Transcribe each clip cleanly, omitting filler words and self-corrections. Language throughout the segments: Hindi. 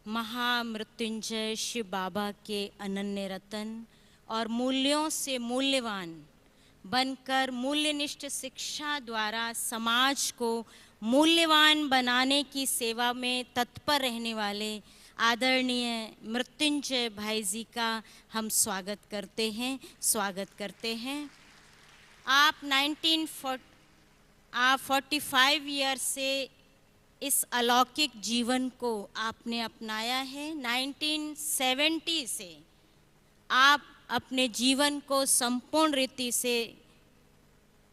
महामृत्युंजय शिव बाबा के अनन्य रतन और मूल्यों से मूल्यवान बनकर मूल्यनिष्ठ शिक्षा द्वारा समाज को मूल्यवान बनाने की सेवा में तत्पर रहने वाले आदरणीय मृत्युंजय भाई जी का हम स्वागत करते हैं। आप 45 ईयर से इस अलौकिक जीवन को आपने अपनाया है। 1970 से आप अपने जीवन को संपूर्ण रीति से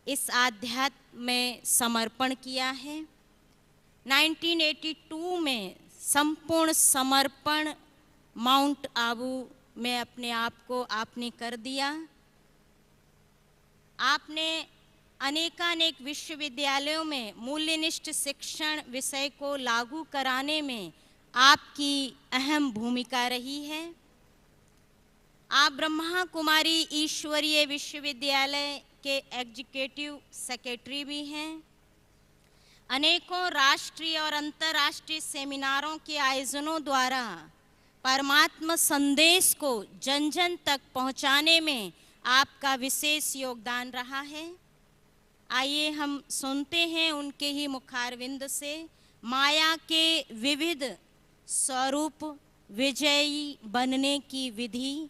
इस आध्यात्म में समर्पण किया है। 1982 में संपूर्ण समर्पण माउंट आबू में अपने आप को आपने कर दिया। आपने अनेकानेक विश्वविद्यालयों में मूल्यनिष्ठ शिक्षण विषय को लागू कराने में आपकी अहम भूमिका रही है। आप ब्रह्मा कुमारी ईश्वरीय विश्वविद्यालय के एग्जीक्यूटिव सेक्रेटरी भी हैं। अनेकों राष्ट्रीय और अंतर्राष्ट्रीय सेमिनारों के आयोजनों द्वारा परमात्मा संदेश को जन जन तक पहुंचाने में आपका विशेष योगदान रहा है। आइए हम सुनते हैं उनके ही मुखारविंद से माया के विविध स्वरूप विजयी बनने की विधि।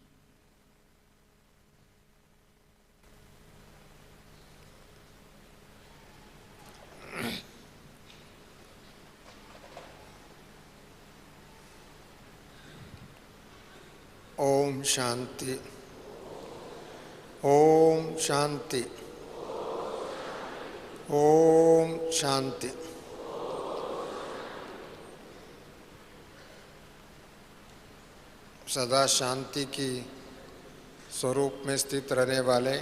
ओम शांति, ओम शांति, ओम शांति। सदा शांति की स्वरूप में स्थित रहने वाले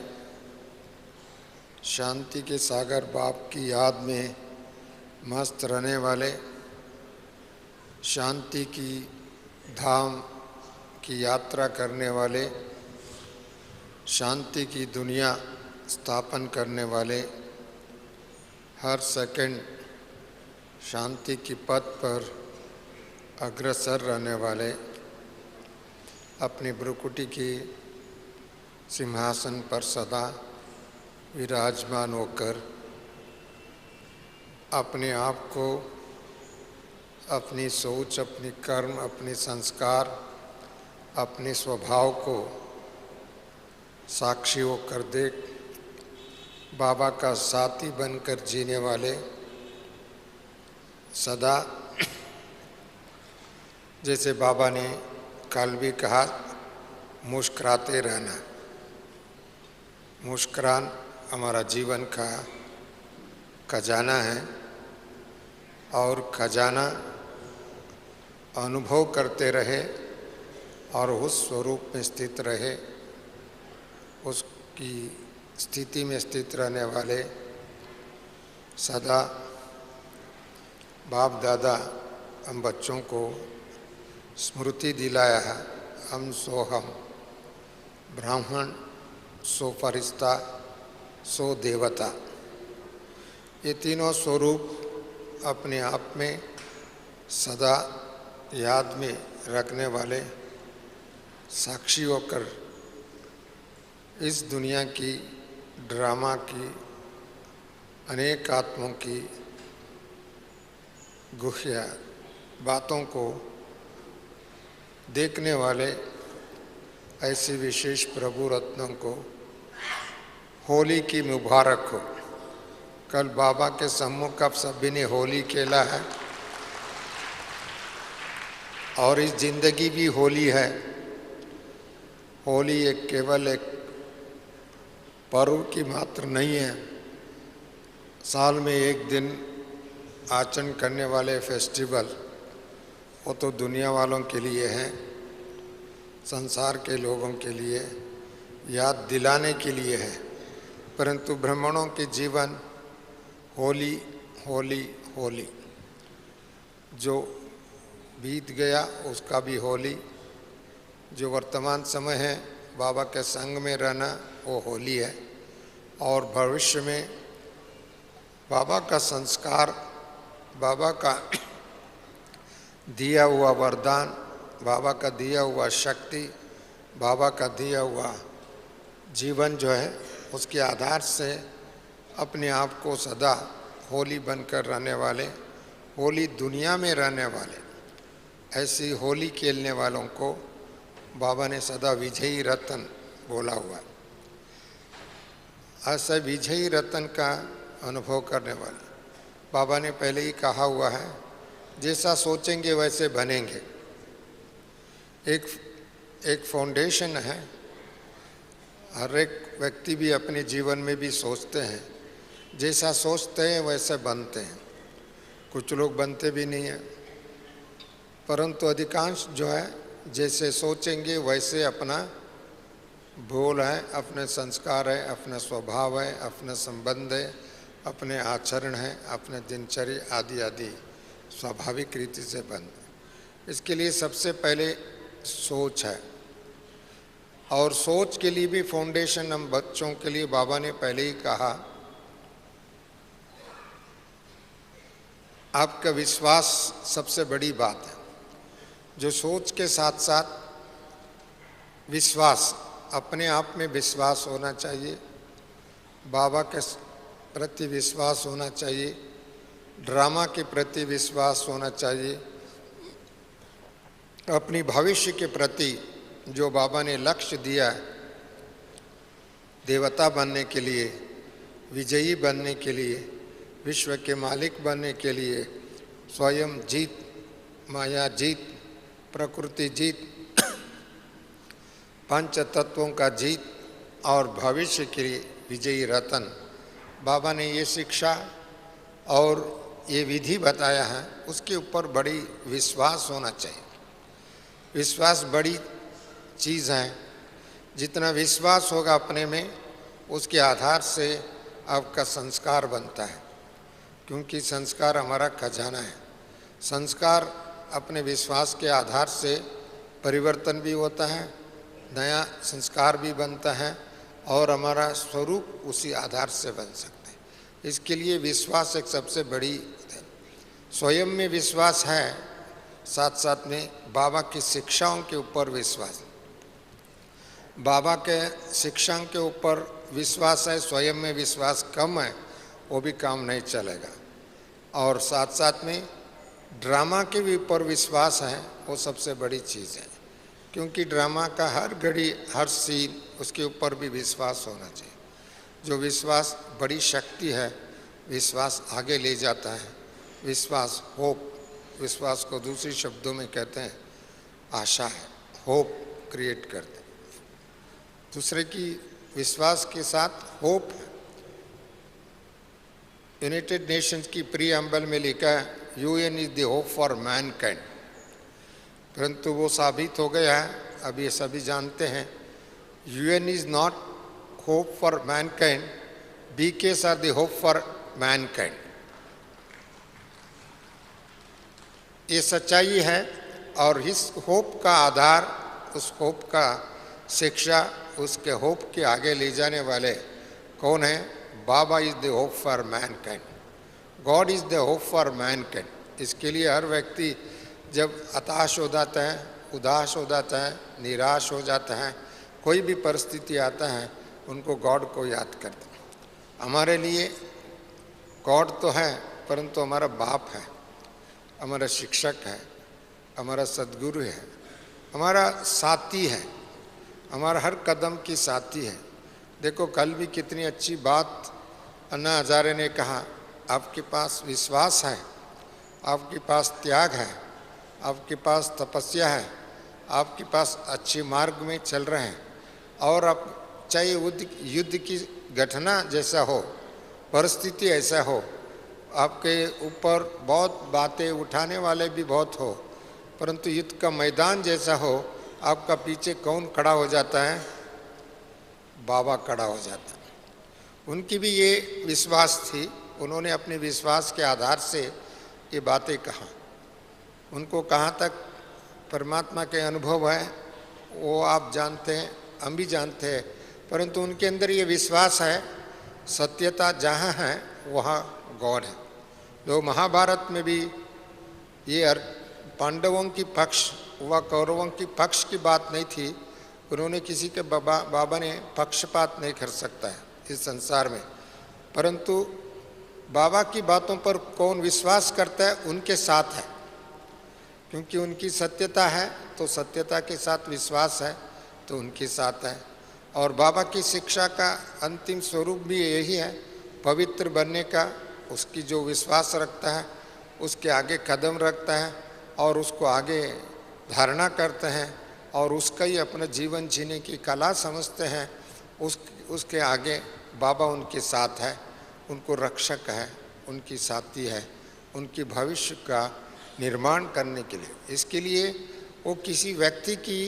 शांति के सागर बाप की याद में मस्त रहने वाले शांति की धाम की यात्रा करने वाले शांति की दुनिया स्थापन करने वाले हर सेकंड शांति की पथ पर अग्रसर रहने वाले अपनी भ्रुकुटी की सिंहासन पर सदा विराजमान होकर अपने आप को, अपनी सोच, अपनी कर्म, अपने संस्कार, अपने स्वभाव को साक्षी होकर देख बाबा का साथी बनकर जीने वाले सदा, जैसे बाबा ने कल भी कहा, मुस्कुराते रहना। मुस्कुरान हमारा जीवन का खजाना है और खजाना अनुभव करते रहे और उस स्वरूप में स्थित रहे, उसकी स्थिति में स्थित रहने वाले सदा बाप दादा हम बच्चों को स्मृति दिलाया है, हम सो हम, ब्राह्मण सो फरिश्ता सो देवता। ये तीनों स्वरूप अपने आप में सदा याद में रखने वाले साक्षी होकर इस दुनिया की ड्रामा की अनेक आत्मों की गुह्य बातों को देखने वाले ऐसे विशेष प्रभु रत्नों को होली की मुबारक हो। कल बाबा के सम्मुख आप सभी ने होली खेला है और इस जिंदगी भी होली है। होली एक केवल एक पर्व की मात्र नहीं है, साल में एक दिन आचरण करने वाले फेस्टिवल, वो तो दुनिया वालों के लिए है, संसार के लोगों के लिए याद दिलाने के लिए है। परंतु ब्राह्मणों के जीवन होली होली होली, जो बीत गया उसका भी होली, जो वर्तमान समय है बाबा के संग में रहना वो होली है, और भविष्य में बाबा का संस्कार, बाबा का दिया हुआ वरदान, बाबा का दिया हुआ शक्ति, बाबा का दिया हुआ जीवन जो है, उसके आधार से अपने आप को सदा होली बनकर रहने वाले, होली दुनिया में रहने वाले, ऐसी होली खेलने वालों को बाबा ने सदा विजयी रतन बोला हुआ है। ऐसा विजयी रतन का अनुभव करने वाले बाबा ने पहले ही कहा हुआ है, जैसा सोचेंगे वैसे बनेंगे। एक फाउंडेशन है, हर एक व्यक्ति भी अपने जीवन में भी सोचते हैं, जैसा सोचते हैं वैसे बनते हैं। कुछ लोग बनते भी नहीं हैं, परंतु अधिकांश जो है जैसे सोचेंगे वैसे अपना बोल है, अपने संस्कार है, अपना स्वभाव है, अपना संबंध है, अपने आचरण है, अपने दिनचर्या आदि आदि स्वाभाविक रीति से बनते। इसके लिए सबसे पहले सोच है, और सोच के लिए भी फाउंडेशन हम बच्चों के लिए बाबा ने पहले ही कहा, आपका विश्वास सबसे बड़ी बात है। जो सोच के साथ साथ विश्वास, अपने आप में विश्वास होना चाहिए, बाबा के प्रति विश्वास होना चाहिए, ड्रामा के प्रति विश्वास होना चाहिए, अपनी भविष्य के प्रति जो बाबा ने लक्ष्य दिया है, देवता बनने के लिए, विजयी बनने के लिए, विश्व के मालिक बनने के लिए, स्वयं जीत, माया जीत, प्रकृति जीत, पंच तत्वों का जीत और भविष्य के लिए विजयी रतन, बाबा ने ये शिक्षा और ये विधि बताया है, उसके ऊपर बड़ी विश्वास होना चाहिए। विश्वास बड़ी चीज़ है। जितना विश्वास होगा अपने में, उसके आधार से आपका संस्कार बनता है, क्योंकि संस्कार हमारा खजाना है। संस्कार अपने विश्वास के आधार से परिवर्तन भी होता है, नया संस्कार भी बनता है, और हमारा स्वरूप उसी आधार से बन सकता है। इसके लिए विश्वास एक सबसे बड़ी है। स्वयं में विश्वास है, साथ साथ में बाबा की शिक्षाओं के ऊपर विश्वास। बाबा के शिक्षाओं के ऊपर विश्वास है, स्वयं में विश्वास कम है, वो भी काम नहीं चलेगा। और साथ साथ में ड्रामा के भी ऊपर विश्वास है, वो सबसे बड़ी चीज़ है, क्योंकि ड्रामा का हर घड़ी, हर सीन, उसके ऊपर भी विश्वास होना चाहिए। जो विश्वास बड़ी शक्ति है, विश्वास आगे ले जाता है। विश्वास, होप, विश्वास को दूसरे शब्दों में कहते हैं आशा है, होप क्रिएट करते हैं। दूसरे की विश्वास के साथ होप है। यूनाइटेड नेशंस की प्रीएम्बल में लिखा है, UN is the hope for Mankind, परंतु वो साबित हो गया है, अब ये सभी जानते हैं, UN is not hope for mankind, because are the hope for mankind. ये सच्चाई है, और इस होप का आधार, उस होप का शिक्षा, उसके होप के आगे ले जाने वाले कौन है? Baba is the hope for mankind, God is the hope for mankind. इसके लिए हर व्यक्ति जब हताश हो जाता है, उदास हो जाता है, निराश हो जाता है, कोई भी परिस्थिति आता है, उनको गॉड को याद करते हैं। हमारे लिए गॉड तो है, परंतु हमारा बाप है, हमारा शिक्षक है, हमारा सद्गुरु है, हमारा साथी है, हमारा हर कदम की साथी है। देखो कल भी कितनी अच्छी बात अन्ना हजारे ने कहा, आपके पास विश्वास है, आपके पास त्याग है, आपके पास तपस्या है, आपके पास अच्छे मार्ग में चल रहे हैं, और आप चाहे युद्ध की घटना जैसा हो, परिस्थिति ऐसा हो, आपके ऊपर बहुत बातें उठाने वाले भी बहुत हो, परंतु युद्ध का मैदान जैसा हो, आपका पीछे कौन खड़ा हो जाता है? बाबा खड़ा हो जाता है। उनकी भी ये विश्वास थी, उन्होंने अपने विश्वास के आधार से ये बातें कहा। उनको कहाँ तक परमात्मा के अनुभव है वो आप जानते हैं, हम भी जानते हैं, परंतु उनके अंदर ये विश्वास है, सत्यता जहाँ है वहाँ गॉड है। तो महाभारत में भी ये पांडवों की पक्ष व कौरवों की पक्ष की बात नहीं थी। उन्होंने किसी के बाबा ने पक्षपात नहीं कर सकता है इस संसार में, परंतु बाबा की बातों पर कौन विश्वास करता है उनके साथ है, क्योंकि उनकी सत्यता है तो सत्यता के साथ विश्वास है तो उनके साथ है। और बाबा की शिक्षा का अंतिम स्वरूप भी यही है, पवित्र बनने का। उसकी जो विश्वास रखता है उसके आगे कदम रखता है और उसको आगे धारणा करते हैं और उसका ही अपना जीवन जीने की कला समझते हैं। उसके आगे बाबा उनके साथ है, उनको रक्षक है, उनकी साथी है, उनकी भविष्य का निर्माण करने के लिए। इसके लिए वो किसी व्यक्ति की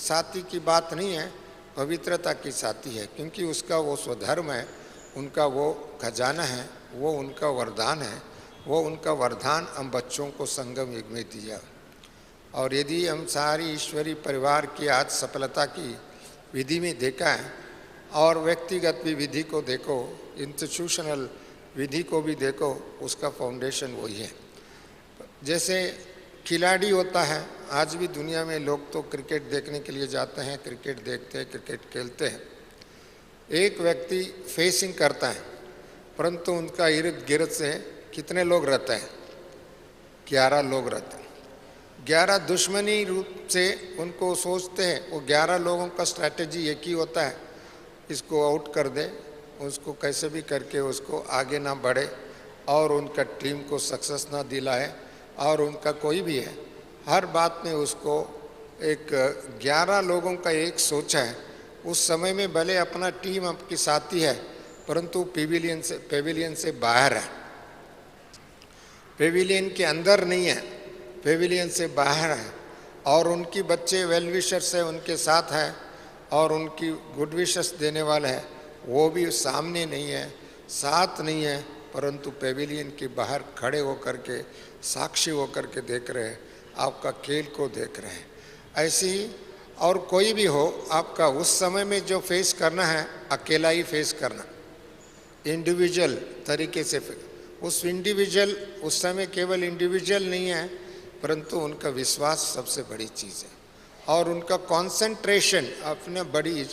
साथी की बात नहीं है, पवित्रता की साथी है, क्योंकि उसका वो स्वधर्म है, उनका वो खजाना है, वो उनका वरदान है। वो उनका वरदान हम बच्चों को संगम युग में दिया। और यदि हम सारी ईश्वरीय परिवार की आज सफलता की विधि में देखा है और व्यक्तिगत भी विधि को देखो, इंस्टीट्यूशनल विधि को भी देखो, उसका फाउंडेशन वही है। जैसे खिलाड़ी होता है, आज भी दुनिया में लोग तो क्रिकेट देखने के लिए जाते हैं, क्रिकेट देखते हैं, क्रिकेट खेलते हैं। एक व्यक्ति फेसिंग करता है, परंतु उनका इर्द गिर्द से कितने लोग रहते हैं? 11 लोग रहते हैं। 11 दुश्मनी रूप से उनको सोचते हैं। वो 11 लोगों का स्ट्रैटेजी एक ही होता है, इसको आउट कर दे, उसको कैसे भी करके उसको आगे ना बढ़े और उनका टीम को सक्सेस ना दिलाए। और उनका कोई भी है, हर बात में उसको एक 11 लोगों का एक सोच है। उस समय में भले अपना टीम आपकी साथी है, परंतु पेविलियन से बाहर है, पेविलियन के अंदर नहीं है, पेविलियन से बाहर है। और उनकी बच्चे वेल विशर्स है, उनके साथ है और उनकी गुड विशेस देने वाले हैं, वो भी सामने नहीं है, साथ नहीं है, परंतु पेविलियन के बाहर खड़े होकर के साक्षी होकर के देख रहे हैं, आपका खेल को देख रहे हैं। ऐसे ही और कोई भी हो, आपका उस समय में जो फेस करना है अकेला ही फेस करना, इंडिविजुअल तरीके से। उस इंडिविजुअल उस समय केवल इंडिविजुअल नहीं है, परंतु उनका विश्वास सबसे बड़ी चीज़ है और उनका कंसंट्रेशन अपने बड़ी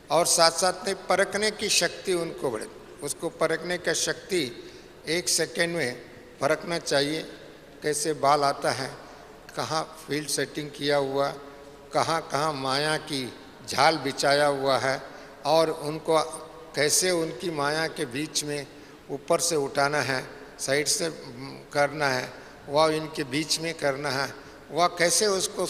और साथ साथ में परखने की शक्ति उनको बढ़े। उसको परखने का शक्ति 1 सेकेंड में परखना चाहिए, कैसे बाल आता है, कहाँ फील्ड सेटिंग किया हुआ, कहाँ कहाँ माया की झाल बिछाया हुआ है और उनको कैसे उनकी माया के बीच में ऊपर से उठाना है, साइड से करना है, वह इनके बीच में करना है, वह कैसे उसको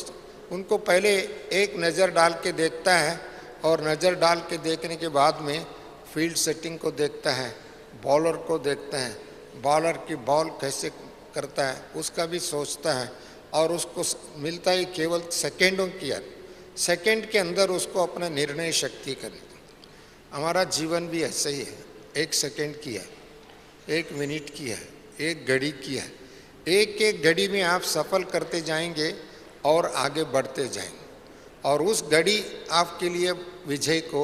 उनको पहले एक नज़र डाल के देखता है और नज़र डाल के देखने के बाद में फील्ड सेटिंग को देखता है, बॉलर को देखता है, बॉलर की बॉल कैसे करता है उसका भी सोचता है और उसको मिलता ही केवल सेकेंडों की है, सेकेंड के अंदर उसको अपना निर्णय शक्ति करनी। हमारा जीवन भी ऐसे ही है, 1 सेकेंड की है, 1 मिनट की है, 1 घड़ी की है। एक एक घड़ी में आप सफल करते जाएंगे और आगे बढ़ते जाएंगे और उस घड़ी आपके लिए विजय को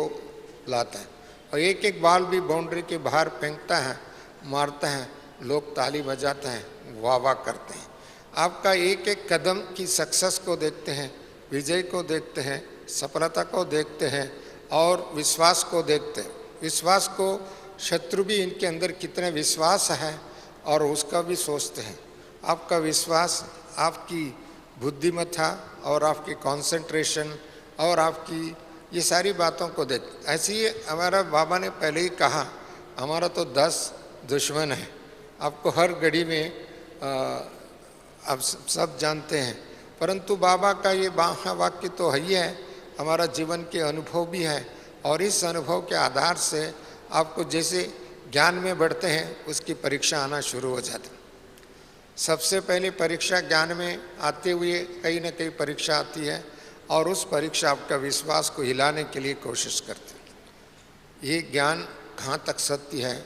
लाता है। और एक एक बॉल भी बाउंड्री के बाहर फेंकता है, मारता है, लोग ताली बजाते हैं, वाह वाह करते हैं। आपका एक एक कदम की सक्सेस को देखते हैं, विजय को देखते हैं, सफलता को देखते हैं और विश्वास को देखते हैं। विश्वास को शत्रु भी इनके अंदर कितने विश्वास है और उसका भी सोचते हैं। आपका विश्वास आपकी बुद्धिमत्ता और आपकी कंसंट्रेशन और आपकी ये सारी बातों को देख। ऐसे ही हमारा बाबा ने पहले ही कहा, हमारा तो 10 दुश्मन है। आपको हर घड़ी में आप सब जानते हैं, परंतु बाबा का ये वाक्य तो है ही है, हमारा जीवन के अनुभव भी है और इस अनुभव के आधार से आपको जैसे ज्ञान में बढ़ते हैं उसकी परीक्षा आना शुरू हो जाती है। सबसे पहले परीक्षा ज्ञान में आते हुए कहीं ना कहीं परीक्षा आती है और उस परीक्षा आपका विश्वास को हिलाने के लिए कोशिश करते हैं। ये ज्ञान कहाँ तक सत्य है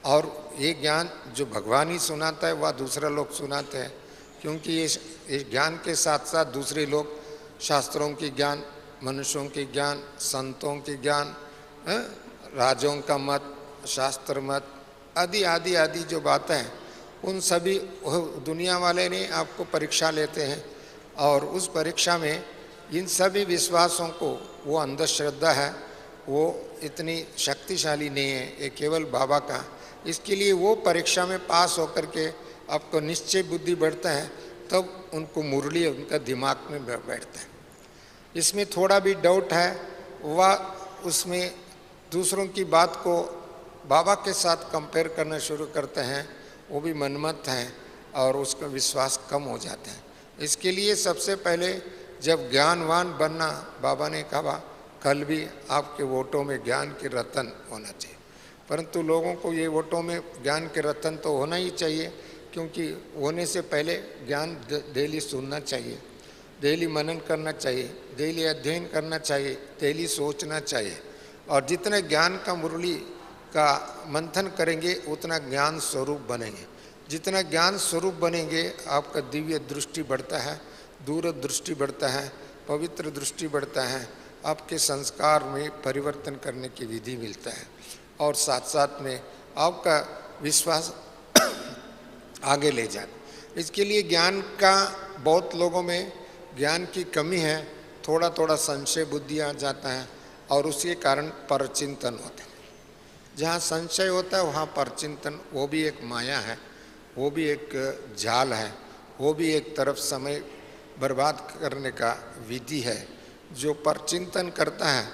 और ये ज्ञान जो भगवान ही सुनाता है वह दूसरा लोग सुनाते हैं, क्योंकि ये ज्ञान के साथ साथ दूसरे लोग शास्त्रों की ज्ञान, मनुष्यों के ज्ञान, संतों के ज्ञान, राजों का मत, शास्त्र मत आदि आदि आदि जो बातें हैं उन सभी दुनिया वाले नहीं आपको परीक्षा लेते हैं, और उस परीक्षा में इन सभी विश्वासों को, वो अंधश्रद्धा है, वो इतनी शक्तिशाली नहीं है, ये केवल बाबा का। इसके लिए वो परीक्षा में पास होकर के आपको निश्चय बुद्धि बढ़ता है, तब उनको मुरली उनका दिमाग में बैठता है। इसमें थोड़ा भी डाउट है, वह उसमें दूसरों की बात को बाबा के साथ कंपेयर करना शुरू करते हैं, वो भी मनमत हैं और उसका विश्वास कम हो जाता है। इसके लिए सबसे पहले जब ज्ञानवान बनना, बाबा ने कहा कल भी आपके वोटों में ज्ञान के रतन होना चाहिए, परंतु लोगों को ये वोटों में ज्ञान के रतन तो होना ही चाहिए, क्योंकि होने से पहले ज्ञान डेली सुनना चाहिए, डेली मनन करना चाहिए, डेली अध्ययन करना चाहिए, डेली सोचना चाहिए, और जितने ज्ञान का मुरली का मंथन करेंगे उतना ज्ञान स्वरूप बनेंगे। जितना ज्ञान स्वरूप बनेंगे आपका दिव्य दृष्टि बढ़ता है, दूरदृष्टि बढ़ता है, पवित्र दृष्टि बढ़ता है, आपके संस्कार में परिवर्तन करने की विधि मिलता है, और साथ साथ में आपका विश्वास आगे ले जाए। इसके लिए ज्ञान का बहुत लोगों में ज्ञान की कमी है, थोड़ा थोड़ा संशय बुद्धि आ जाता है, और उसके कारण परचिंतन होता है। जहाँ संशय होता है वहाँ परचिंतन, वो भी एक माया है, वो भी एक जाल है, वो भी एक तरफ समय बर्बाद करने का विधि है। जो परचिंतन करता है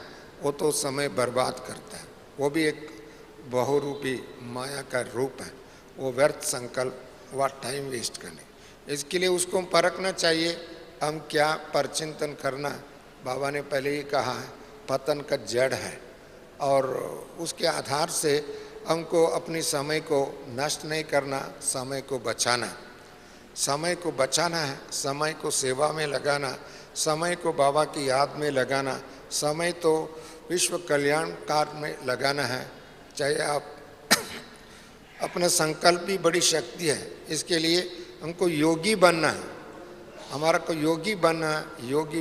वो तो समय बर्बाद करता है, वो भी एक बहुरूपी माया का रूप है, वो व्यर्थ संकल्प व टाइम वेस्ट करने। इसके लिए उसको परखना चाहिए, हम क्या परचिंतन करना। बाबा ने पहले ही कहा है पतन का जड़ है, और उसके आधार से हमको अपने समय को नष्ट नहीं करना, समय को बचाना। समय को बचाना है, समय को सेवा में लगाना, समय को बाबा की याद में लगाना, समय तो विश्व कल्याण कार्य में लगाना है। चाहे आप अपना संकल्प भी बड़ी शक्ति है, इसके लिए हमको योगी बनना है। हमारा को योगी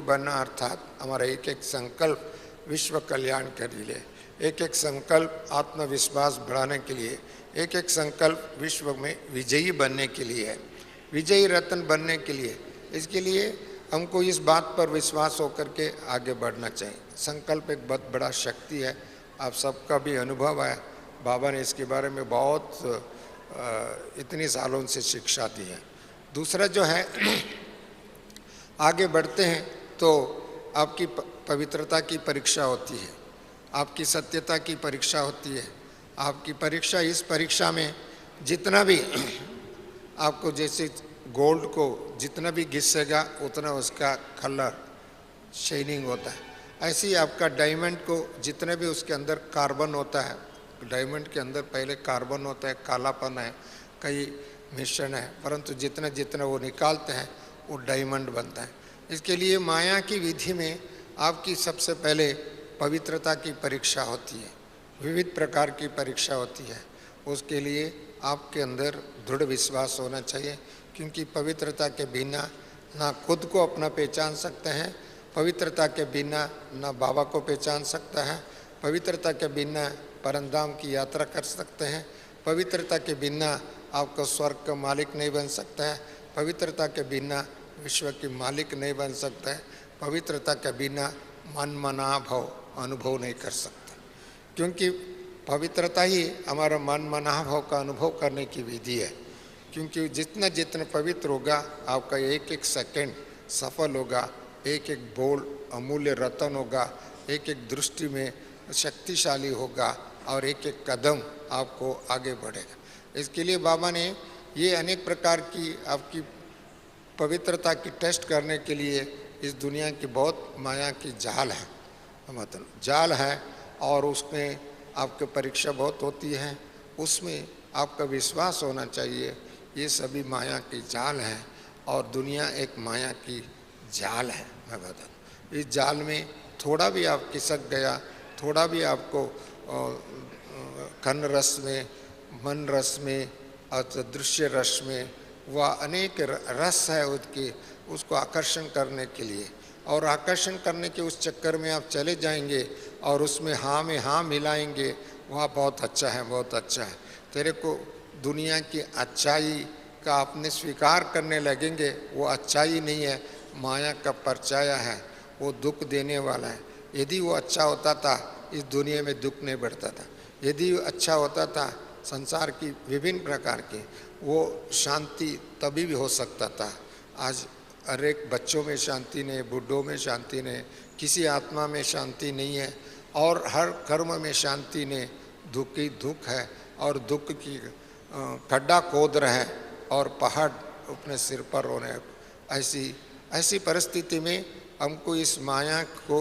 बनना अर्थात हमारा एक एक संकल्प विश्व कल्याण के लिए, एक एक संकल्प आत्मविश्वास बढ़ाने के लिए, एक एक संकल्प विश्व में विजयी बनने के लिए है, विजयी रत्न बनने के लिए। इसके लिए हमको इस बात पर विश्वास होकर के आगे बढ़ना चाहिए। संकल्प एक बहुत बड़ा शक्ति है, आप सबका भी अनुभव है, बाबा ने इसके बारे में बहुत इतनी सालों से शिक्षा दी है। दूसरा जो है आगे बढ़ते हैं तो आपकी पवित्रता की परीक्षा होती है, आपकी सत्यता की परीक्षा होती है। आपकी परीक्षा, इस परीक्षा में जितना भी आपको, जैसे गोल्ड को जितना भी घिसेगा उतना उसका कलर शाइनिंग होता है, ऐसे ही आपका डायमंड को जितने भी उसके अंदर कार्बन होता है, डायमंड के अंदर पहले कार्बन होता है, कालापन है, कई मिश्रण है, परंतु जितना जितना वो निकालते हैं वो डायमंड बनता है। इसके लिए माया की विधि में आपकी सबसे पहले पवित्रता की परीक्षा होती है, विविध प्रकार की परीक्षा होती है। उसके लिए आपके अंदर दृढ़ विश्वास होना चाहिए, क्योंकि पवित्रता के बिना ना खुद को अपना पहचान सकते हैं, पवित्रता के बिना ना बाबा को पहचान सकता है, पवित्रता के बिना परमधाम की यात्रा कर सकते हैं, पवित्रता के बिना आपको स्वर्ग का मालिक नहीं बन सकता है, पवित्रता के बिना विश्व की मालिक नहीं बन सकता है, पवित्रता के बिना मन मना भाव अनुभव नहीं कर सकते, क्योंकि पवित्रता ही हमारा मन मना भाव का अनुभव करने की विधि है। क्योंकि जितना जितना पवित्र होगा आपका एक एक सेकंड सफल होगा, एक एक बोल अमूल्य रतन होगा, एक एक दृष्टि में शक्तिशाली होगा, और एक एक कदम आपको आगे बढ़ेगा। इसके लिए बाबा ने ये अनेक प्रकार की आपकी पवित्रता की टेस्ट करने के लिए इस दुनिया की बहुत माया की जाल है, मतलब जाल है, और उसमें आपकी परीक्षा बहुत होती है, उसमें आपका विश्वास होना चाहिए। ये सभी माया की जाल है, और दुनिया एक माया की जाल है। मैं बता दूँ, इस जाल में थोड़ा भी आप खिसक गया, थोड़ा भी आपको कर्ण रस में, मन रस में और दृश्य रस में, वह अनेक रस है उसको आकर्षण करने के लिए, और आकर्षण करने के उस चक्कर में आप चले जाएंगे और उसमें हाँ में हाँ मिलाएंगे, वह बहुत अच्छा है, बहुत अच्छा है। तेरे को दुनिया की अच्छाई का आपने स्वीकार करने लगेंगे वो अच्छाई नहीं है, माया का परछाया है, वो दुख देने वाला है। यदि वो अच्छा होता था इस दुनिया में दुख नहीं बढ़ता था। यदि अच्छा होता था संसार की विभिन्न प्रकार की वो शांति तभी भी हो सकता था। आज हर एक बच्चों में शांति नहीं, बूढ़ों में शांति नहीं, किसी आत्मा में शांति नहीं है और हर कर्म में शांति नहीं, दुख ही दुख है और दुख की खड्डा खोद रहे हैं और पहाड़ अपने सिर पर हो रहे हैं। ऐसी परिस्थिति में हमको इस माया को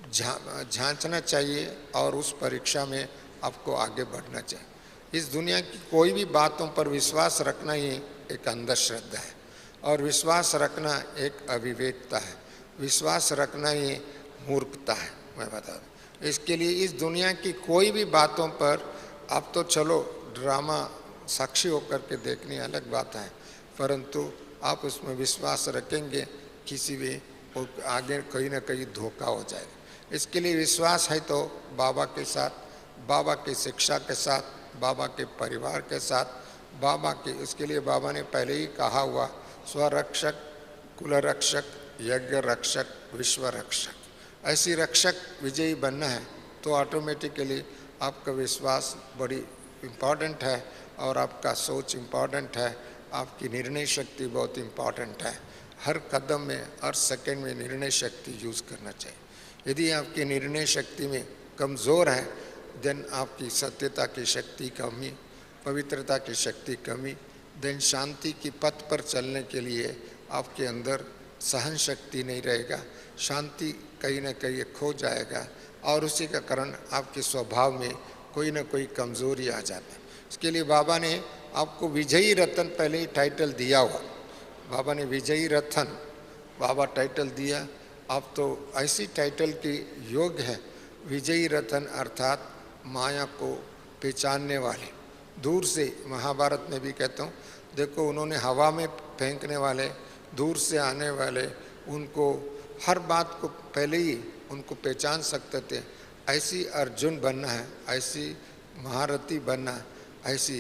जांचना चाहिए और उस परीक्षा में आपको आगे बढ़ना चाहिए। इस दुनिया की कोई भी बातों पर विश्वास रखना ही एक अंधश्रद्धा है और विश्वास रखना एक अविवेकता है, विश्वास रखना ही मूर्खता है। मैं बता दूं, इसके लिए इस दुनिया की कोई भी बातों पर आप तो चलो ड्रामा साक्षी होकर के देखनी अलग बात है, परंतु आप उसमें विश्वास रखेंगे किसी भी आगे कहीं ना कहीं धोखा हो जाएगा। इसके लिए विश्वास है तो बाबा के साथ, बाबा की शिक्षा के साथ, बाबा के परिवार के साथ, बाबा के उसके लिए बाबा ने पहले ही कहा हुआ स्वरक्षक, कुल रक्षक, यज्ञ रक्षक, विश्व रक्षक, ऐसी रक्षक विजयी बनना है तो ऑटोमेटिकली आपका विश्वास बड़ी इम्पॉर्टेंट है और आपका सोच इम्पॉर्टेंट है, आपकी निर्णय शक्ति बहुत इम्पॉर्टेंट है। हर कदम में हर सेकंड में निर्णय शक्ति यूज़ करना चाहिए। यदि आपकी निर्णय शक्ति में कमज़ोर है देन आपकी सत्यता की शक्ति कमी, पवित्रता की शक्ति कमी, देन शांति की पथ पर चलने के लिए आपके अंदर सहन शक्ति नहीं रहेगा, शांति कहीं ना कहीं खो जाएगा और उसी का कारण आपके स्वभाव में कोई ना कोई कमज़ोरी आ जाता है। इसके लिए बाबा ने आपको विजयी रतन पहले ही टाइटल दिया हुआ, बाबा ने विजयी रतन बाबा टाइटल दिया। आप तो ऐसी टाइटल की योग है, विजयी रतन अर्थात माया को पहचानने वाले। दूर से महाभारत में भी कहता हूँ, देखो उन्होंने हवा में फेंकने वाले, दूर से आने वाले, उनको हर बात को पहले ही उनको पहचान सकते थे। ऐसी अर्जुन बनना है, ऐसी महारथी बनना, ऐसी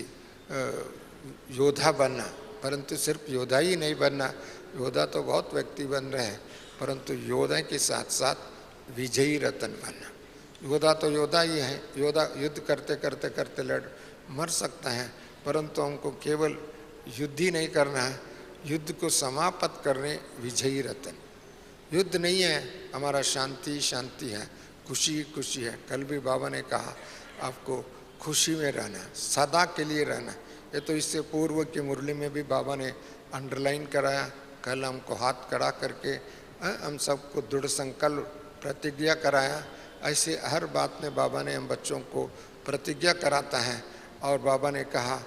योद्धा बनना, परंतु सिर्फ योद्धा ही नहीं बनना, योद्धा तो बहुत व्यक्ति बन रहे हैं, परंतु योद्धा के साथ साथ विजयी रतन बनना। योद्धा तो योद्धा ही है, योद्धा युद्ध करते करते करते लड़ मर सकता है, परंतु हमको केवल युद्ध ही नहीं करना है, युद्ध को समाप्त करने विजयी रतन। युद्ध नहीं है हमारा, शांति शांति है, खुशी खुशी है। कल भी बाबा ने कहा आपको खुशी में रहना, सदा के लिए रहना। ये तो इससे पूर्व की मुरली में भी बाबा ने अंडरलाइन कराया। कल हमको हाथ खड़ा करके हम सबको दृढ़ संकल्प प्रतिज्ञा कराया। ऐसे हर बात में बाबा ने हम बच्चों को प्रतिज्ञा कराता है और बाबा ने कहा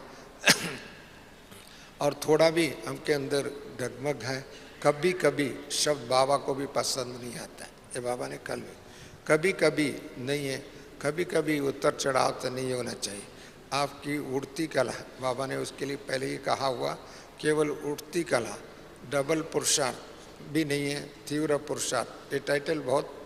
और थोड़ा भी हमके अंदर डगमग है, कभी कभी शब्द बाबा को भी पसंद नहीं आता है। ये बाबा ने कल भी कभी कभी नहीं है, कभी कभी उतर चढ़ाव तो नहीं होना चाहिए। आपकी उड़ती कला, बाबा ने उसके लिए पहले ही कहा हुआ, केवल उड़ती कला, डबल पुरुषार्थ भी नहीं है, तीव्र पुरुषार्थ। ये टाइटल बहुत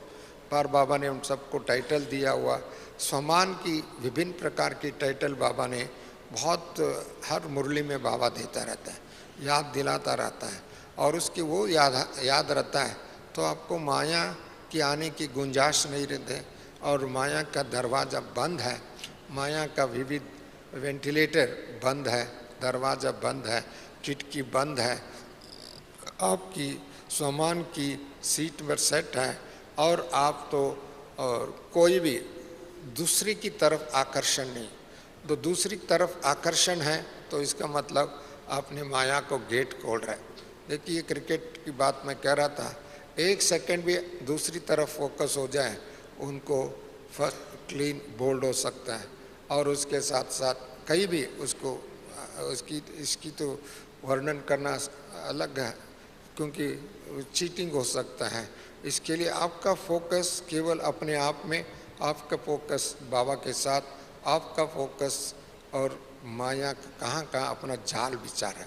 बार बाबा ने उन सबको टाइटल दिया हुआ। सम्मान की विभिन्न प्रकार की टाइटल बाबा ने बहुत हर मुरली में बाबा देता रहता है, याद दिलाता रहता है और उसकी वो याद रहता है तो आपको माया की आने की गुंजाइश नहीं रहती और माया का दरवाज़ा बंद है, माया का विविध वेंटिलेटर बंद है, दरवाज़ा बंद है, खिड़की बंद है, आपकी सम्मान की सीट पर सेट है और आप तो और कोई भी दूसरी की तरफ आकर्षण नहीं। तो दूसरी तरफ आकर्षण है तो इसका मतलब आपने माया को गेट खोल रहा है। देखिए क्रिकेट की बात मैं कह रहा था, एक सेकंड भी दूसरी तरफ फोकस हो जाए उनको फर्स्ट क्लीन बोल्ड हो सकता है और उसके साथ साथ कहीं भी उसको इसकी तो वर्णन करना अलग है क्योंकि चीटिंग हो सकता है। इसके लिए आपका फोकस केवल अपने आप में, आपका फोकस बाबा के साथ, आपका फोकस और माया कहाँ कहाँ अपना जाल विचार है।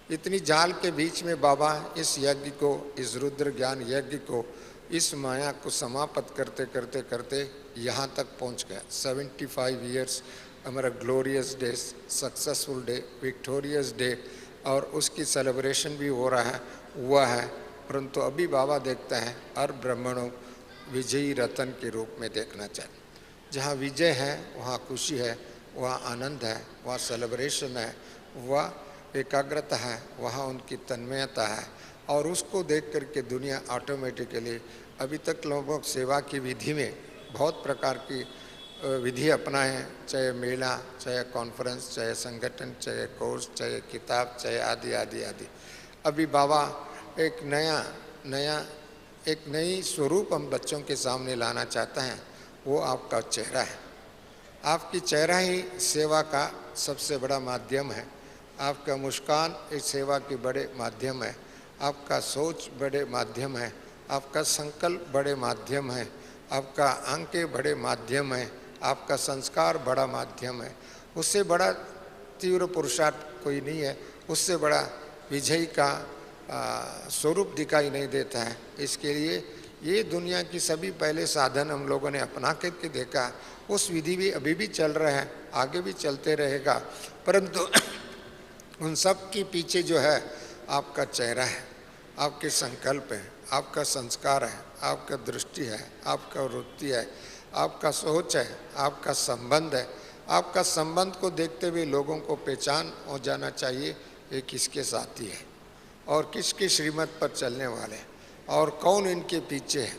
इतनी जाल के बीच में बाबा इस यज्ञ को, इस रुद्र ज्ञान यज्ञ को, इस माया को समाप्त करते करते करते यहाँ तक पहुँच गया। 75 ईयर्स हमारा glorious day, successful day, victorious day, और उसकी सेलिब्रेशन भी हुआ है। परंतु अभी बाबा देखता है हर ब्राह्मणों विजयी रतन के रूप में देखना चाहिए। जहाँ विजय है वहाँ खुशी है, वहाँ आनंद है, वहाँ सेलिब्रेशन है, वहाँ एकाग्रता है, वहाँ उनकी तन्मयता है। और उसको देख करके दुनिया ऑटोमेटिकली, अभी तक लोगों सेवा की विधि में बहुत प्रकार की विधि अपनाएं, चाहे मेला, चाहे कॉन्फ्रेंस, चाहे संगठन, चाहे कोर्स, चाहे किताब, चाहे आदि आदि आदि। अभी बाबा एक नई स्वरूप हम बच्चों के सामने लाना चाहते हैं। वो आपका चेहरा है। आपकी चेहरा ही सेवा का सबसे बड़ा माध्यम है। आपका मुस्कान इस सेवा के बड़े माध्यम है। आपका सोच बड़े माध्यम है। आपका संकल्प बड़े माध्यम है। आपका आंखें बड़े माध्यम है। आपका संस्कार बड़ा माध्यम है। उससे बड़ा तीव्र पुरुषार्थ कोई नहीं है। उससे बड़ा विजयी का स्वरूप दिखाई नहीं देता है। इसके लिए ये दुनिया की सभी पहले साधन हम लोगों ने अपना करके देखा। उस विधि भी अभी भी चल रहा है, आगे भी चलते रहेगा। परंतु उन सब के पीछे जो है आपका चेहरा है, आपके संकल्प है, आपका संस्कार है, आपका दृष्टि है, आपका वृत्ति है, आपका सोच है, आपका संबंध है। आपका संबंध को देखते हुए लोगों को पहचान हो जाना चाहिए ये किसके साथी है और किसके श्रीमत पर चलने वाले और कौन इनके पीछे है।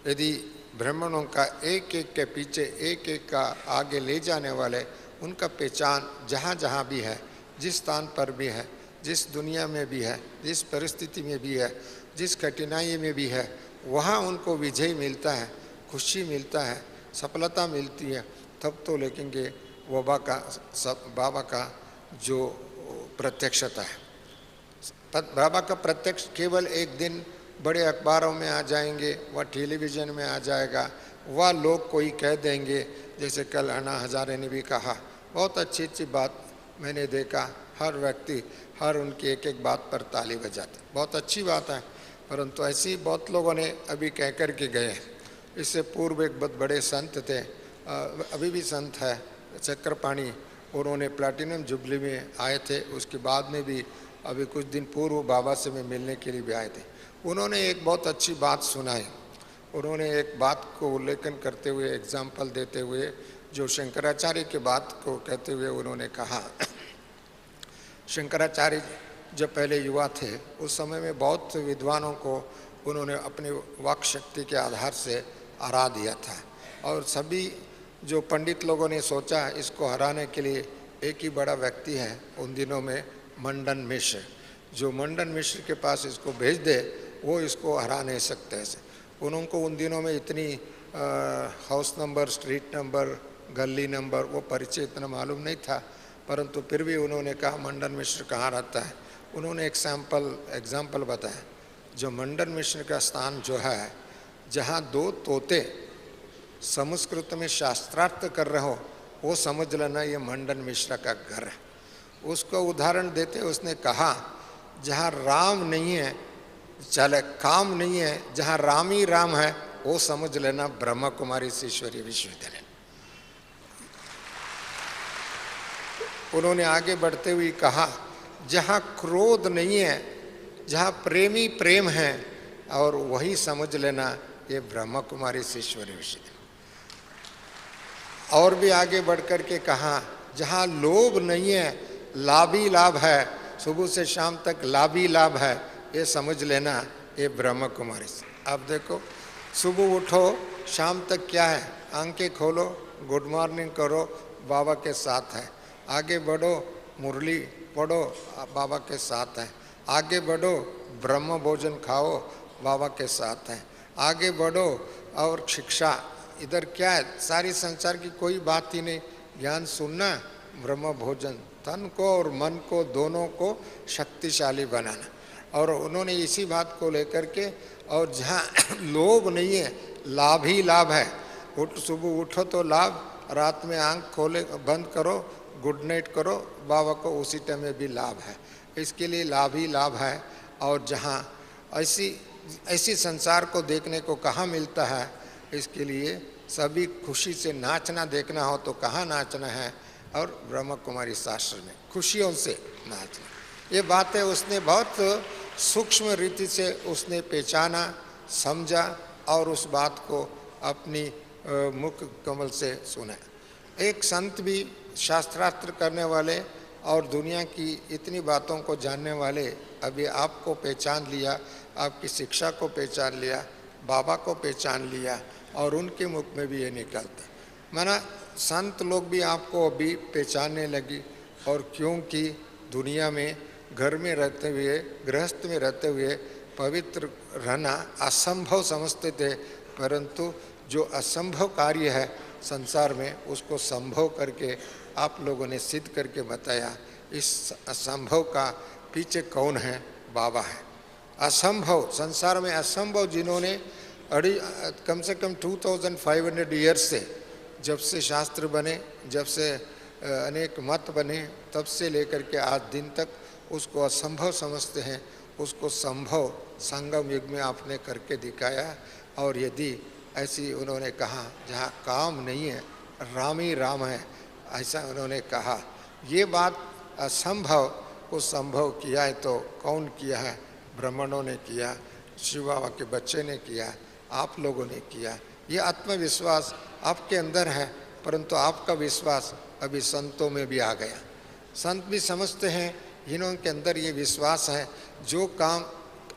यदि ब्राह्मणों का एक एक के पीछे एक एक का आगे ले जाने वाले, उनका पहचान जहाँ जहाँ भी है, जिस स्थान पर भी है, जिस दुनिया में भी है, जिस परिस्थिति में भी है, जिस कठिनाई में भी है, वहाँ उनको विजय मिलता है, खुशी मिलता है, सफलता मिलती है। तब तो लेकिन बाबा का जो प्रत्यक्षता है, बाबा का प्रत्यक्ष केवल एक दिन बड़े अखबारों में आ जाएंगे, वह टेलीविज़न में आ जाएगा, वह लोग कोई कह देंगे। जैसे कल अन्ना हजारे ने भी कहा, बहुत अच्छी अच्छी बात मैंने देखा, हर व्यक्ति हर उनकी एक एक बात पर ताली बजाते, बहुत अच्छी बात है। परंतु ऐसी बहुत लोगों ने अभी कह कर के गए। इससे पूर्व एक बहुत बड़े संत थे, अभी भी संत है, चक्रपाणी, उन्होंने प्लैटिनम जुबली में आए थे। उसके बाद में भी अभी कुछ दिन पूर्व बाबा से मैं मिलने के लिए भी आए थे। उन्होंने एक बहुत अच्छी बात सुनाई। उन्होंने एक बात को उल्लेखन करते हुए, एग्जाम्पल देते हुए, जो शंकराचार्य के बात को कहते हुए उन्होंने कहा, शंकराचार्य जब पहले युवा थे उस समय में बहुत विद्वानों को उन्होंने अपनी वाक शक्ति के आधार से हरा दिया था। और सभी जो पंडित लोगों ने सोचा इसको हराने के लिए एक ही बड़ा व्यक्ति है उन दिनों में, मंडन मिश्र। जो मंडन मिश्र के पास इसको भेज दे वो इसको हरा नहीं सकते ऐसे। उनको उन दिनों में इतनी हाउस नंबर, स्ट्रीट नंबर, गली नंबर, वो परिचय इतना मालूम नहीं था। परंतु फिर भी उन्होंने कहा मंडन मिश्र कहाँ रहता है। उन्होंने एक एग्जाम्पल बताया। जो मंडन मिश्र का स्थान जो है, जहाँ दो तोते संस्कृत में शास्त्रार्थ कर रहे हो, वो समझ लेना ये मंडन मिश्र का घर है। उसको उदाहरण देते उसने कहा, जहाँ राम नहीं है, चले काम नहीं है, जहाँ राम ही राम है, वो समझ लेना ब्रह्मा कुमारी ईश्वरीय विश्वविद्यालय। उन्होंने आगे बढ़ते हुए कहा, जहाँ क्रोध नहीं है, जहाँ प्रेमी प्रेम है, और वही समझ लेना ये ब्रह्मा कुमारी ईश्वरीय विश्वविद्यालय। और भी आगे बढ़कर के कहा, जहाँ लोभ नहीं है, लाभ ही लाभ है, सुबह से शाम तक लाभ ही लाभ है, ये समझ लेना ये ब्रह्मा कुमारी। आप देखो, सुबह उठो शाम तक क्या है, आंखें खोलो, गुड मॉर्निंग करो, बाबा के साथ है। आगे बढ़ो, मुरली पढ़ो, बाबा के साथ है। आगे बढ़ो, ब्रह्म भोजन खाओ, बाबा के साथ है। आगे बढ़ो और शिक्षा, इधर क्या है, सारी संसार की कोई बात ही नहीं, ज्ञान सुनना, ब्रह्म भोजन, तन को और मन को दोनों को शक्तिशाली बनाना। और उन्होंने इसी बात को लेकर के, और जहाँ लोभ नहीं है, लाभ ही लाभ है। सुबह उठो तो लाभ, रात में आंख खोले बंद करो, गुड नाइट करो, बाबा को उसी टाइम में भी लाभ है। इसके लिए लाभ ही लाभ है। और जहाँ ऐसी संसार को देखने को कहाँ मिलता है, इसके लिए सभी खुशी से नाचना देखना हो तो कहाँ नाचना है, और ब्रह्म कुमारी शास्त्र में खुशियों से नाचना। ये बातें उसने बहुत सूक्ष्म रीति से उसने पहचाना, समझा और उस बात को अपनी मुख कमल से सुना। एक संत भी शास्त्रार्थ करने वाले और दुनिया की इतनी बातों को जानने वाले अभी आपको पहचान लिया, आपकी शिक्षा को पहचान लिया, बाबा को पहचान लिया और उनके मुख में भी ये निकलता। माना संत लोग भी आपको अभी पहचानने लगी। और क्योंकि दुनिया में घर में रहते हुए, गृहस्थ में रहते हुए पवित्र रहना असंभव समझते थे, परंतु जो असंभव कार्य है संसार में उसको संभव करके आप लोगों ने सिद्ध करके बताया। इस असंभव का पीछे कौन है? बाबा है। असंभव, संसार में असंभव जिन्होंने कम से कम 2500 ईयर्स से, जब से शास्त्र बने, जब से अनेक मत बने, तब से लेकर के आज दिन तक उसको असंभव समझते हैं, उसको संभव संगम युग में आपने करके दिखाया। और यदि ऐसी उन्होंने कहा जहाँ काम नहीं है राम ही राम है, ऐसा उन्होंने कहा। ये बात असंभव को संभव किया है तो कौन किया है? ब्राह्मणों ने किया, शिव बाबा के बच्चे ने किया, आप लोगों ने किया। ये आत्मविश्वास आपके अंदर है, परंतु आपका विश्वास अभी संतों में भी आ गया। संत भी समझते हैं इन्हों के अंदर ये विश्वास है, जो काम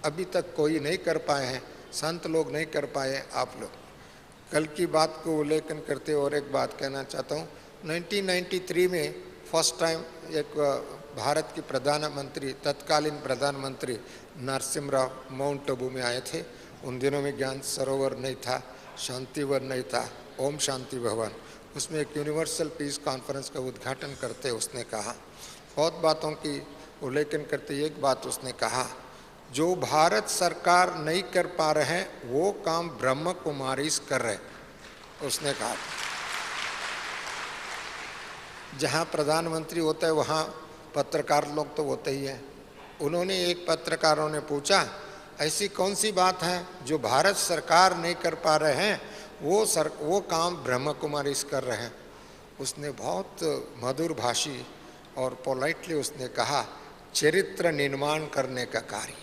अभी तक कोई नहीं कर पाए हैं, संत लोग नहीं कर पाए, आप लोग। कल की बात को उल्लेखन करते और एक बात कहना चाहता हूँ। 1993 में फर्स्ट टाइम एक भारत की प्रधानमंत्री, तत्कालीन प्रधानमंत्री नरसिम्हा माउंट आबू में आए थे। उन दिनों में ज्ञान सरोवर नहीं था, शांतिवन नहीं था, ओम शांति भवन। उसमें एक यूनिवर्सल पीस कॉन्फ्रेंस का उद्घाटन करते उसने कहा, बहुत बातों की उल्लेखन करते एक बात उसने कहा, जो भारत सरकार नहीं कर पा रहे हैं वो काम ब्रह्म कुमारीज कर रहे। उसने कहा जहाँ प्रधानमंत्री होता है वहाँ पत्रकार लोग तो होते ही हैं। उन्होंने एक पत्रकारों ने पूछा ऐसी कौन सी बात है जो भारत सरकार नहीं कर पा रहे हैं, वो काम ब्रह्म कुमारीज कर रहे हैं। उसने बहुत मधुर भाषी और पोलाइटली उसने कहा, चरित्र निर्माण करने का कार्य,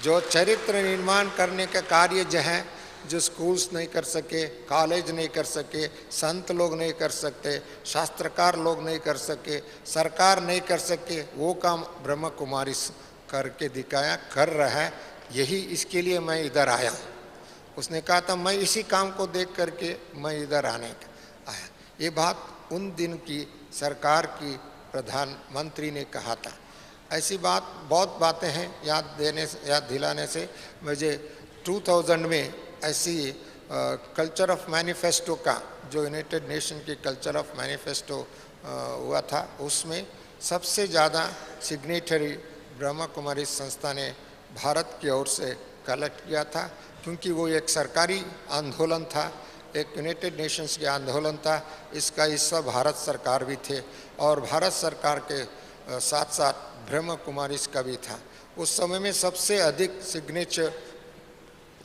जो चरित्र निर्माण करने का कार्य जो है, जो स्कूल्स नहीं कर सके, कॉलेज नहीं कर सके, संत लोग नहीं कर सकते, शास्त्रकार लोग नहीं कर सके, सरकार नहीं कर सके, वो काम ब्रह्म कुमारी करके दिखाया, कर रहा है। यही इसके लिए मैं इधर आया हूँ। उसने कहा था मैं इसी काम को देख करके मैं इधर आने का आया। ये बात उन दिन की सरकार की प्रधानमंत्री ने कहा था। ऐसी बात बहुत बातें हैं, याद दिलाने से मुझे 2000 में ऐसी कल्चर ऑफ मैनिफेस्टो का, जो यूनाइटेड नेशन की कल्चर ऑफ मैनिफेस्टो हुआ था, उसमें सबसे ज़्यादा सिग्नेचरी ब्रह्म कुमारी संस्था ने भारत की ओर से कलेक्ट किया था, क्योंकि वो एक सरकारी आंदोलन था, एक यूनाइटेड नेशंस के आंदोलन था। इसका हिस्सा भारत सरकार भी थे और भारत सरकार के साथ साथ ब्रह्म कुमारी का भी था। उस समय में सबसे अधिक सिग्नेचर,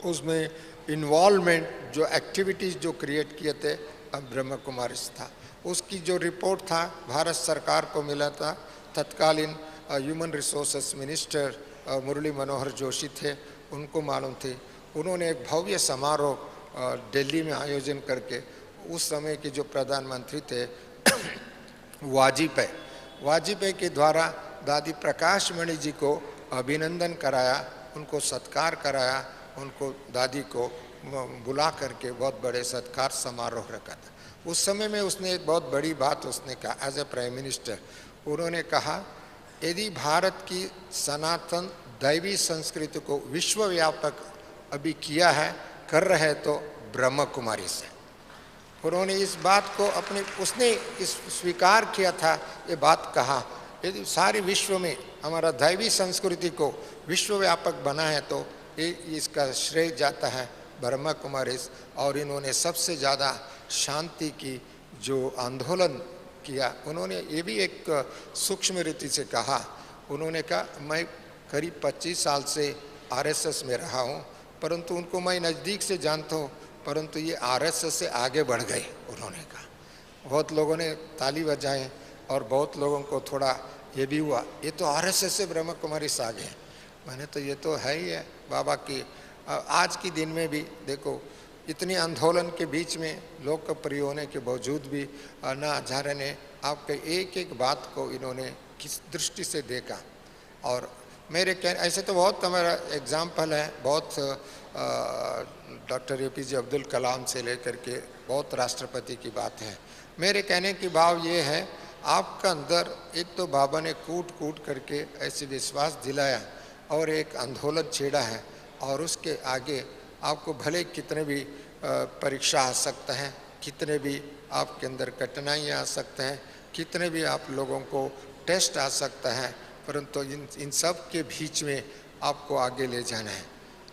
उसमें इन्वॉल्वमेंट, जो एक्टिविटीज़ जो क्रिएट किए थे, ब्रह्म कुमारी था। उसकी जो रिपोर्ट था भारत सरकार को मिला था। तत्कालीन human resources minister Murli Manohar Joshi थे, उनको मालूम थी। उन्होंने एक भव्य समारोह दिल्ली में आयोजन करके उस समय के जो प्रधानमंत्री थे वाजपेयी के द्वारा दादी प्रकाश मणि जी को अभिनंदन कराया, उनको सत्कार कराया, उनको दादी को बुला करके बहुत बड़े सत्कार समारोह रखा था। उस समय में उसने एक बहुत बड़ी बात उसने कहा एज ए प्राइम मिनिस्टर। उन्होंने कहा यदि भारत की सनातन दैवी संस्कृति को विश्वव्यापक अभी किया है, कर रहे हैं, तो ब्रह्म कुमारी से। उन्होंने इस बात को उसने इस स्वीकार किया था, ये बात कहा, यदि सारे विश्व में हमारा दैवी संस्कृति को विश्वव्यापक बना है तो ये इसका श्रेय जाता है ब्रह्म कुमारी। और इन्होंने सबसे ज़्यादा शांति की जो आंदोलन किया, उन्होंने ये भी एक सूक्ष्म रीति से कहा। उन्होंने कहा मैं करीब 25 साल से आरएसएस में रहा हूँ, परंतु उनको मैं नज़दीक से जानता हूँ, परंतु ये आरएसएस से आगे बढ़ गए। उन्होंने कहा बहुत लोगों ने ताली बजाए और बहुत लोगों को थोड़ा ये भी हुआ, ये तो आरएसएस से ब्रह्म कुमारी आ गए। मैंने तो ये तो है ही है बाबा की। आज की दिन में भी देखो, इतनी आंदोलन के बीच में लोकप्रिय होने के बावजूद भी अन्ना हजारे ने आपके एक एक बात को इन्होंने किस दृष्टि से देखा। और मेरे ऐसे तो बहुत हमारा एग्जाम्पल है, बहुत डॉक्टर एपीजे अब्दुल कलाम से लेकर के बहुत राष्ट्रपति की बात है। मेरे कहने की भाव ये है, आपका अंदर एक तो बाबा ने कूट कूट करके ऐसे विश्वास दिलाया और एक आंदोलन छेड़ा है, और उसके आगे आपको भले कितने भी परीक्षा आ सकता है, कितने भी आपके अंदर कठिनाइयाँ आ सकते हैं, कितने भी आप लोगों को टेस्ट आ सकता है, परंतु इन सब के बीच में आपको आगे ले जाना है।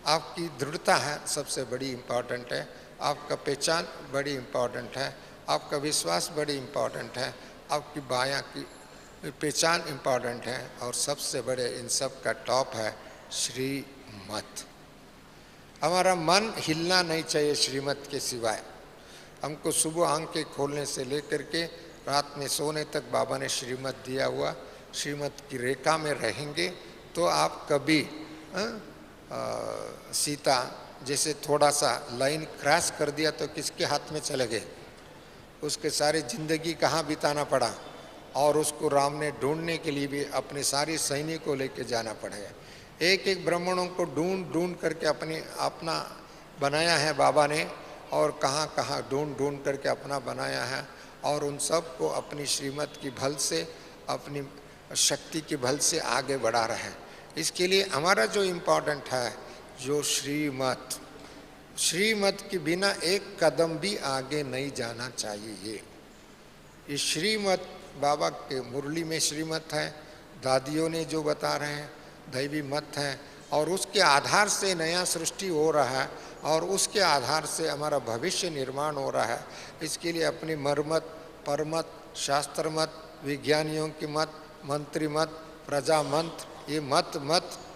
आपकी दृढ़ता है सबसे बड़ी इम्पॉर्टेंट है, आपका पहचान बड़ी इम्पॉर्टेंट है, आपका विश्वास बड़ी इम्पॉर्टेंट है, आपकी बायां की पहचान इम्पॉर्टेंट है, और सबसे बड़े इन सब का टॉप है श्रीमत। हमारा मन हिलना नहीं चाहिए श्रीमत के सिवाय। हमको सुबह आंखें खोलने से लेकर के रात में सोने तक बाबा ने श्रीमत दिया हुआ, श्रीमत की रेखा में रहेंगे तो आप कभी सीता जैसे थोड़ा सा लाइन क्रॉस कर दिया तो किसके हाथ में चले गए, उसके सारी जिंदगी कहाँ बिताना पड़ा, और उसको राम ने ढूंढने के लिए भी अपने सारी सैनिक को लेके जाना पड़ेगा। एक एक ब्राह्मणों को ढूंढ ढूंढ करके अपना बनाया है बाबा ने, और कहाँ कहाँ ढूंढ ढूंढ करके अपना बनाया है, और उन सब को अपनी श्रीमत की बल से, अपनी शक्ति के बल से आगे बढ़ा रहे हैं। इसके लिए हमारा जो इम्पोर्टेंट है, जो श्रीमत, श्रीमत के बिना एक कदम भी आगे नहीं जाना चाहिए। ये श्रीमत बाबा के मुरली में श्रीमत है, दादियों ने जो बता रहे हैं दैवी मत है, और उसके आधार से नया सृष्टि हो रहा है, और उसके आधार से हमारा भविष्य निर्माण हो रहा है। इसके लिए अपनी मरमत, परमत, शास्त्र मत, विज्ञानियों की मत, मंत्री मत, प्रजा मंत्र, ये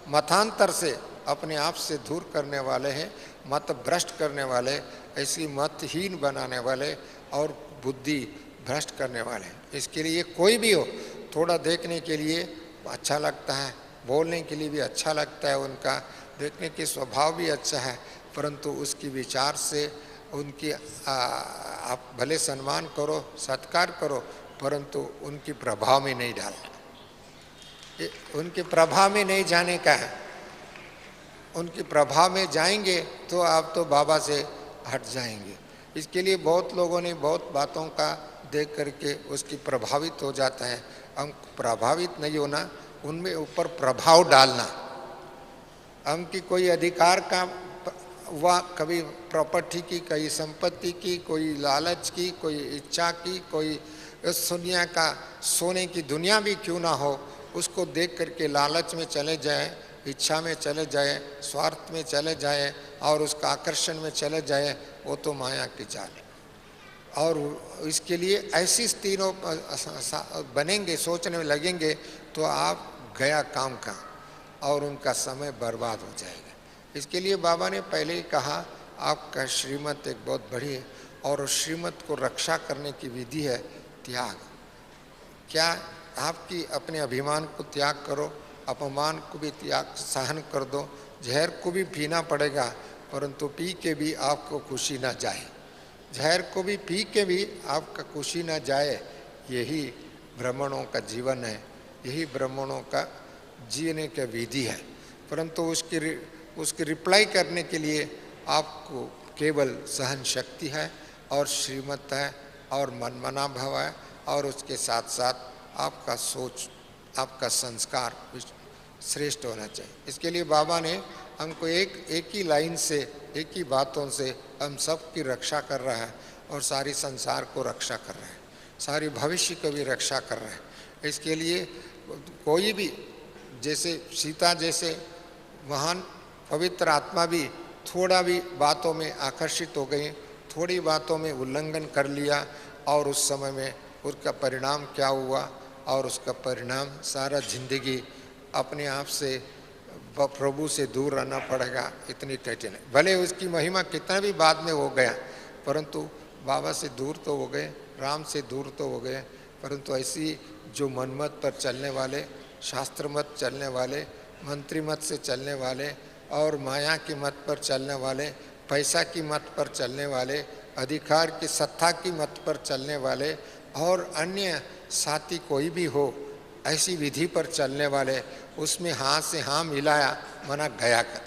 मतांतर से अपने आप से दूर करने वाले हैं, मत भ्रष्ट करने वाले, ऐसी मतहीन बनाने वाले और बुद्धि भ्रष्ट करने वाले। इसके लिए कोई भी हो, थोड़ा देखने के लिए अच्छा लगता है, बोलने के लिए भी अच्छा लगता है, उनका देखने के स्वभाव भी अच्छा है, परंतु उसकी विचार से उनकी आप भले सम्मान करो, सत्कार करो, परंतु उनकी प्रभाव में नहीं डालना। उनके प्रभाव में नहीं जाने का है। उनके प्रभाव में जाएंगे तो आप तो बाबा से हट जाएंगे। इसके लिए बहुत लोगों ने बहुत बातों का देख करके उसकी प्रभावित हो जाता है। हम प्रभावित नहीं होना, उनमें ऊपर प्रभाव डालना। हम की कोई अधिकार का हुआ, कभी प्रॉपर्टी की, कहीं संपत्ति की, कोई लालच की, कोई इच्छा की, कोई इस दुनिया का सोने की दुनिया भी क्यों ना हो, उसको देख करके लालच में चले जाए, इच्छा में चले जाए, स्वार्थ में चले जाए और उसका आकर्षण में चले जाए, वो तो माया की जाल है। और इसके लिए ऐसी स्थितियों बनेंगे, सोचने में लगेंगे तो आप गया काम का और उनका समय बर्बाद हो जाएगा। इसके लिए बाबा ने पहले ही कहा, आपका श्रीमत एक बहुत बड़ी है, और उस श्रीमत को रक्षा करने की विधि है त्याग। क्या आपकी अपने अभिमान को त्याग करो, अपमान को भी त्याग सहन कर दो, जहर को भी पीना पड़ेगा, परंतु पी के भी आपको खुशी ना जाए, जहर को भी पी के भी आपका खुशी ना जाए। यही ब्राह्मणों का जीवन है, यही ब्राह्मणों का जीने का विधि है। परंतु उसकी रिप्लाई करने के लिए आपको केवल सहन शक्ति है और श्रीमत है और मनमना भाव है, और उसके साथ साथ आपका सोच, आपका संस्कार श्रेष्ठ होना चाहिए। इसके लिए बाबा ने हमको एक ही लाइन से, एक ही बातों से हम सब की रक्षा कर रहा है, और सारी संसार को रक्षा कर रहा है, सारी भविष्य को भी रक्षा कर रहा है। इसके लिए कोई भी, जैसे सीता जैसे महान पवित्र आत्मा भी थोड़ा भी बातों में आकर्षित हो गई, थोड़ी बातों में उल्लंघन कर लिया, और उस समय में उसका परिणाम क्या हुआ, और उसका परिणाम सारा जिंदगी अपने आप से प्रभु से दूर रहना पड़ेगा। इतनी कठिन है, भले उसकी महिमा कितना भी बाद में हो गया, परंतु बाबा से दूर तो हो गए, राम से दूर तो हो गए, परंतु ऐसी जो मनमत पर चलने वाले, शास्त्र मत चलने वाले, मंत्री मत से चलने वाले और माया की मत पर चलने वाले, पैसा की मत पर चलने वाले, अधिकार की सत्ता की मत पर चलने वाले और अन्य साथी कोई भी हो, ऐसी विधि पर चलने वाले, उसमें हाँ से हाँ मिलाया मना गया कर,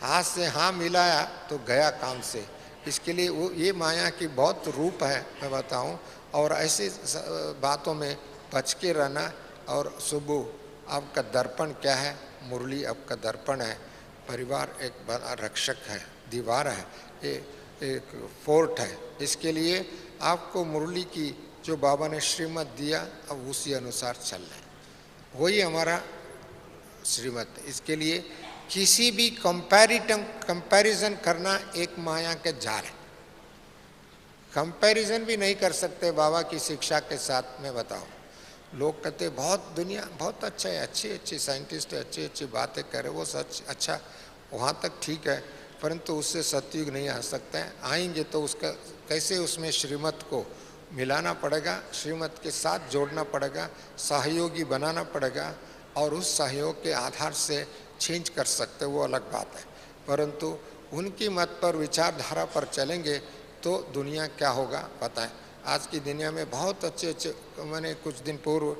हाथ से हाँ मिलाया तो गया काम से। इसके लिए वो ये माया की बहुत रूप है मैं बताऊं, और ऐसे बातों में बच के रहना। और सुबह आपका दर्पण क्या है? मुरली आपका दर्पण है, परिवार एक बड़ा रक्षक है, दीवार है, ये एक फोर्ट है। इसके लिए आपको मुरली की जो बाबा ने श्रीमत दिया अब उसी अनुसार चलना है, वही हमारा श्रीमत। इसके लिए किसी भी कंपैरिजन करना एक माया के जाल है, कंपैरिजन भी नहीं कर सकते बाबा की शिक्षा के साथ में। बताओ, लोग कहते बहुत दुनिया बहुत अच्छा है, अच्छी अच्छी साइंटिस्ट है, अच्छी अच्छी बातें कर रहे, वो सच अच्छा वहाँ तक ठीक है, परंतु उससे सतयुग नहीं आ सकते हैं। आएंगे तो उसका कैसे उसमें श्रीमत को मिलाना पड़ेगा, श्रीमत के साथ जोड़ना पड़ेगा, सहयोगी बनाना पड़ेगा, और उस सहयोग के आधार से चेंज कर सकते, वो अलग बात है। परंतु उनकी मत पर, विचारधारा पर चलेंगे तो दुनिया क्या होगा पता है। आज की दुनिया में बहुत अच्छे अच्छे, मैंने कुछ दिन पूर्व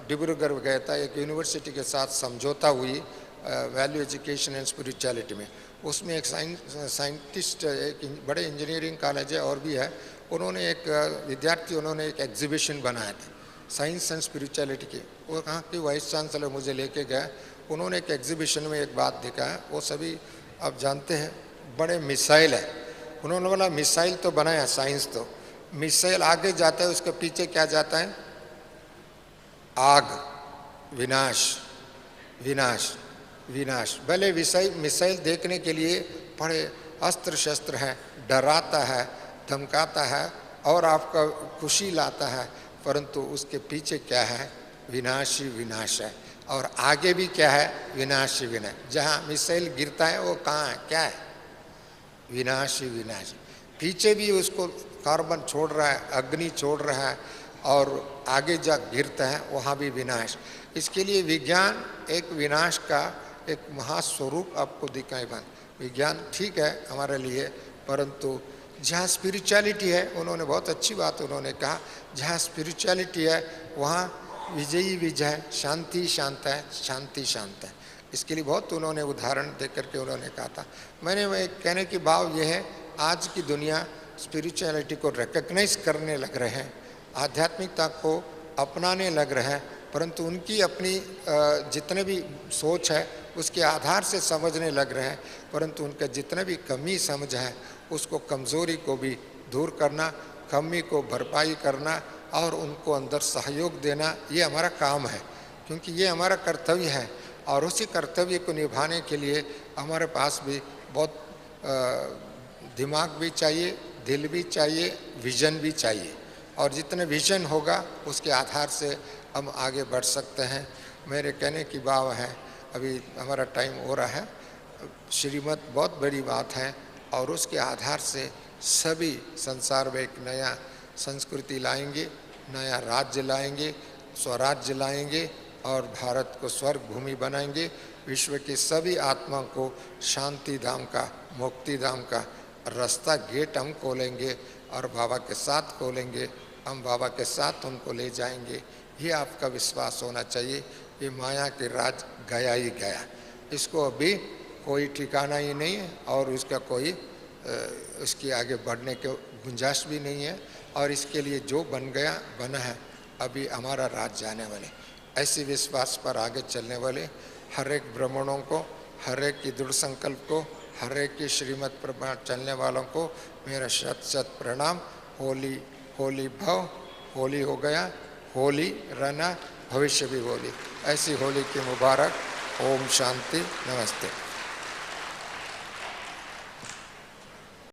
डिब्रूगढ़ गया था, एक यूनिवर्सिटी के साथ समझौता हुई वैल्यू एजुकेशन एंड स्पिरिचुअलिटी में। उसमें एक साइंटिस्ट, एक बड़े इंजीनियरिंग कॉलेज है और भी है, उन्होंने एक विद्यार्थी, उन्होंने एक एग्जीबिशन बनाया था साइंस एंड स्पिरिचुअलिटी की। वो कहाँ की वाइस चांसलर मुझे लेके गए, उन्होंने एक एग्जीबिशन में एक बात दिखाया, वो सभी आप जानते हैं बड़े मिसाइल है। उन्होंने बोला मिसाइल तो बनाया साइंस, तो मिसाइल आगे जाता है, उसके पीछे क्या जाता है? आग, विनाश, विनाश, विनाश। भले मिसाइल देखने के लिए बड़े अस्त्र शस्त्र हैं, डराता है, धमकाता है और आपका खुशी लाता है, परंतु उसके पीछे क्या है? विनाश ही विनाश है। और आगे भी क्या है? विनाश ही विनाश। जहाँ मिसाइल गिरता है वो कहाँ है? क्या है? विनाश ही विनाश। पीछे भी उसको कार्बन छोड़ रहा है, अग्नि छोड़ रहा है, और आगे जा गिरता है वहाँ भी विनाश। इसके लिए विज्ञान एक विनाश का एक महास्वरूप आपको दिखाई बन। विज्ञान ठीक है हमारे लिए, परंतु जहाँ स्पिरिचुअलिटी है, उन्होंने बहुत अच्छी बात उन्होंने कहा, जहाँ स्पिरिचुअलिटी है वहाँ विजयी विजय, शांति शांत है, शांति शांत है। इसके लिए बहुत उन्होंने उदाहरण दे करके उन्होंने कहा था। मैंने कहने की भाव ये है, आज की दुनिया स्पिरिचुअलिटी को रिकग्नाइज करने लग रहे हैं, आध्यात्मिकता को अपनाने लग रहे हैं, परंतु उनकी अपनी जितने भी सोच है उसके आधार से समझने लग रहे हैं, परंतु उनका जितने भी कमी समझ है उसको, कमज़ोरी को भी दूर करना, कमी को भरपाई करना और उनको अंदर सहयोग देना, ये हमारा काम है, क्योंकि ये हमारा कर्तव्य है। और उसी कर्तव्य को निभाने के लिए हमारे पास भी बहुत दिमाग भी चाहिए, दिल भी चाहिए, विज़न भी चाहिए, और जितने विज़न होगा उसके आधार से हम आगे बढ़ सकते हैं। मेरे कहने की भाव है, अभी हमारा टाइम हो रहा है, श्रीमत बहुत बड़ी बात है, और उसके आधार से सभी संसार में एक नया संस्कृति लाएंगे, नया राज्य लाएंगे, स्वराज्य लाएंगे, और भारत को स्वर्ग भूमि बनाएंगे। विश्व की सभी आत्माओं को शांति धाम का, मुक्ति धाम का रास्ता, गेट हम खोलेंगे, और बाबा के साथ खोलेंगे, हम बाबा के साथ उनको ले जाएंगे। ये आपका विश्वास होना चाहिए। ये माया के राज गया ही गया, इसको अभी कोई ठिकाना ही नहीं है, और इसका कोई इसके आगे बढ़ने की गुंजाइश भी नहीं है। और इसके लिए जो बन गया बना है, अभी हमारा राज जाने वाले। ऐसे विश्वास पर आगे चलने वाले हर एक ब्राह्मणों को, हर एक की दृढ़ संकल्प को, हर एक की श्रीमत पर चलने वालों को मेरा शत शत प्रणाम। होली होली भव, होली हो गया, होली रहना, भविष्य भी होली। ऐसी होली की मुबारक। ओम शांति, नमस्ते।